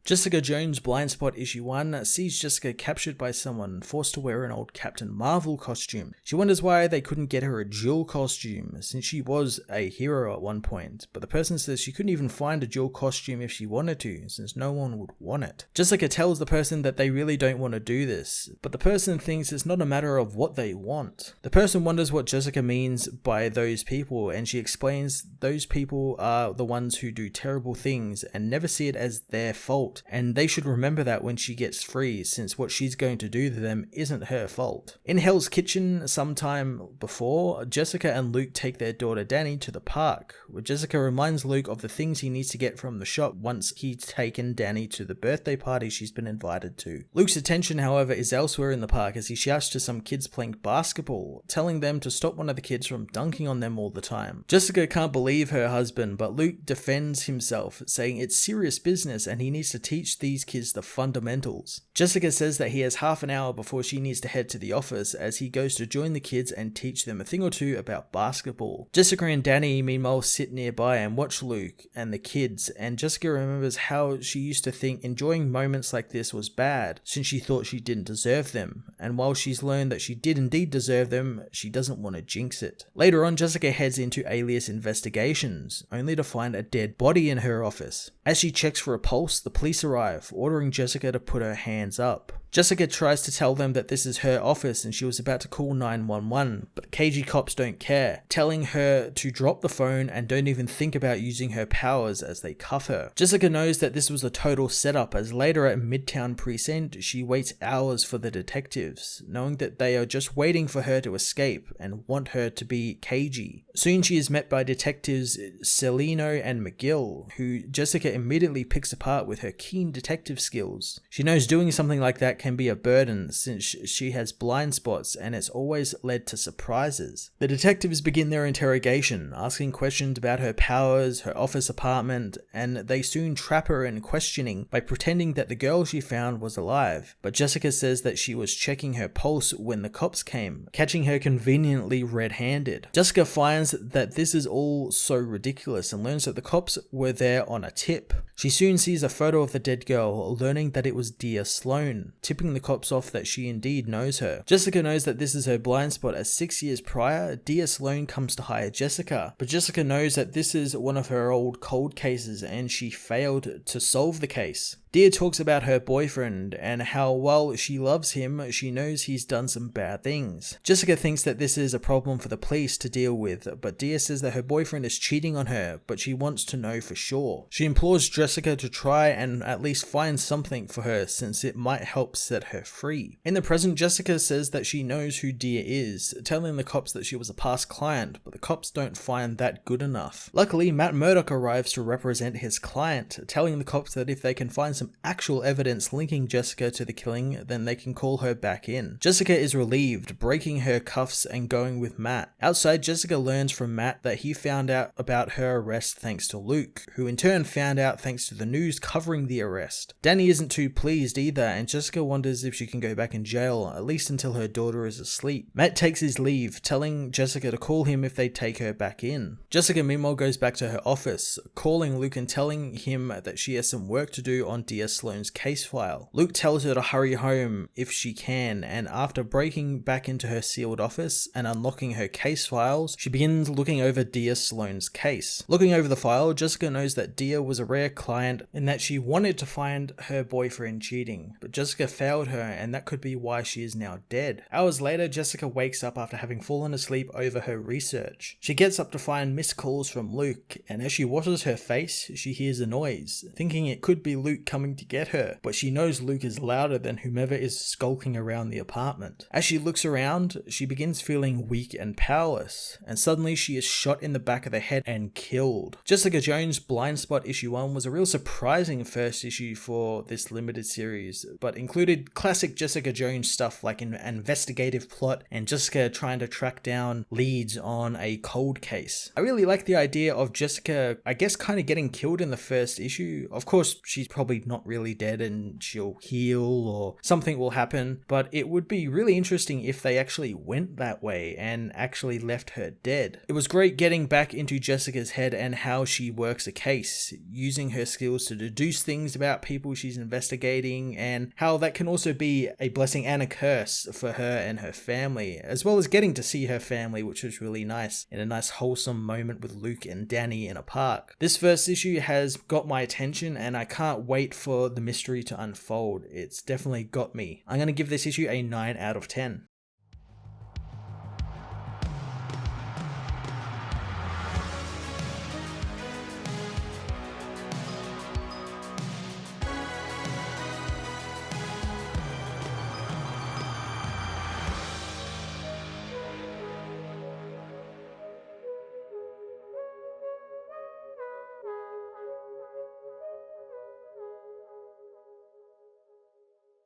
Jessica Jones Blind Spot issue 1 sees Jessica captured by someone forced to wear an old Captain Marvel costume. She wonders why they couldn't get her a Jill costume since she was a hero at one point, but the person says she couldn't even find a Jill costume if she wanted to since no one would want it. Jessica tells the person that they really don't want to do this, but the person thinks it's not a matter of what they want. The person wonders what Jessica means by those people, and she explains those people are the ones who do terrible things and never see it as their fault. And they should remember that when she gets free, since what she's going to do to them isn't her fault. In Hell's Kitchen, sometime before, Jessica and Luke take their daughter Danny to the park, where Jessica reminds Luke of the things he needs to get from the shop once he's taken Danny to the birthday party she's been invited to. Luke's attention, however, is elsewhere in the park as he shouts to some kids playing basketball, telling them to stop one of the kids from dunking on them all the time. Jessica can't believe her husband, but Luke defends himself, saying it's serious business and he needs to teach these kids the fundamentals. Jessica says that he has half an hour before she needs to head to the office as he goes to join the kids and teach them a thing or two about basketball. Jessica and Danny meanwhile sit nearby and watch Luke and the kids, and Jessica remembers how she used to think enjoying moments like this was bad since she thought she didn't deserve them, and while she's learned that she did indeed deserve them, she doesn't want to jinx it. Later on, Jessica heads into Alias Investigations, only to find a dead body in her office. As she checks for a pulse, the police arrive, ordering Jessica to put her hands up. Jessica tries to tell them that this is her office and she was about to call 911, but the cagey cops don't care, telling her to drop the phone and don't even think about using her powers as they cuff her. Jessica knows that this was a total setup, as later at Midtown Precinct, she waits hours for the detectives, knowing that they are just waiting for her to escape and want her to be cagey. Soon she is met by detectives Celino and McGill, who Jessica immediately picks apart with her keen detective skills. She knows doing something like that can be a burden since she has blind spots and it's always led to surprises. The detectives begin their interrogation, asking questions about her powers, her office apartment, and they soon trap her in questioning by pretending that the girl she found was alive. But Jessica says that she was checking her pulse when the cops came, catching her conveniently red-handed. Jessica finds that this is all so ridiculous and learns that the cops were there on a tip. She soon sees a photo of the dead girl, learning that it was Dear Sloan, tipping the cops off that she indeed knows her. Jessica knows that this is her blind spot, as 6 years prior, Dear Sloan comes to hire Jessica, but Jessica knows that this is one of her old cold cases and she failed to solve the case. Dear talks about her boyfriend and how while she loves him, she knows he's done some bad things. Jessica thinks that this is a problem for the police to deal with, but Dear says that her boyfriend is cheating on her, but she wants to know for sure. She implores Jessica to try and at least find something for her since it might help set her free. In the present, Jessica says that she knows who Dear is, telling the cops that she was a past client, but the cops don't find that good enough. Luckily, Matt Murdock arrives to represent his client, telling the cops that if they can find some actual evidence linking Jessica to the killing, then they can call her back in. Jessica is relieved, breaking her cuffs and going with Matt. Outside, Jessica learns from Matt that he found out about her arrest thanks to Luke, who in turn found out thanks to the news covering the arrest. Danny isn't too pleased either, and Jessica wonders if she can go back in jail, at least until her daughter is asleep. Matt takes his leave, telling Jessica to call him if they take her back in. Jessica meanwhile goes back to her office, calling Luke and telling him that she has some work to do on Dear Sloan's case file. Luke tells her to hurry home if she can, and after breaking back into her sealed office and unlocking her case files, she begins looking over Dear Sloan's case. Looking over the file, Jessica knows that Dear was a rare client in that she wanted to find her boyfriend cheating, but Jessica failed her and that could be why she is now dead. Hours later, Jessica wakes up after having fallen asleep over her research. She gets up to find missed calls from Luke, and as she washes her face, she hears a noise, thinking it could be Luke coming to get her, but she knows Luke is louder than whomever is skulking around the apartment. As she looks around, she begins feeling weak and powerless, and suddenly she is shot in the back of the head and killed. Jessica Jones Blind Spot issue 1 was a real surprising first issue for this limited series, but included classic Jessica Jones stuff like an investigative plot and Jessica trying to track down leads on a cold case. I really like the idea of Jessica, I guess, kind of getting killed in the first issue. Of course, she's probably not really dead and she'll heal or something will happen. But it would be really interesting if they actually went that way and actually left her dead. It was great getting back into Jessica's head and how she works a case, using her skills to deduce things about people she's investigating, and how that can also be a blessing and a curse for her and her family, as well as getting to see her family, which was really nice, in a nice wholesome moment with Luke and Danny in a park. This first issue has got my attention and I can't wait for the mystery to unfold. It's definitely got me. I'm going to give this issue a 9 out of 10.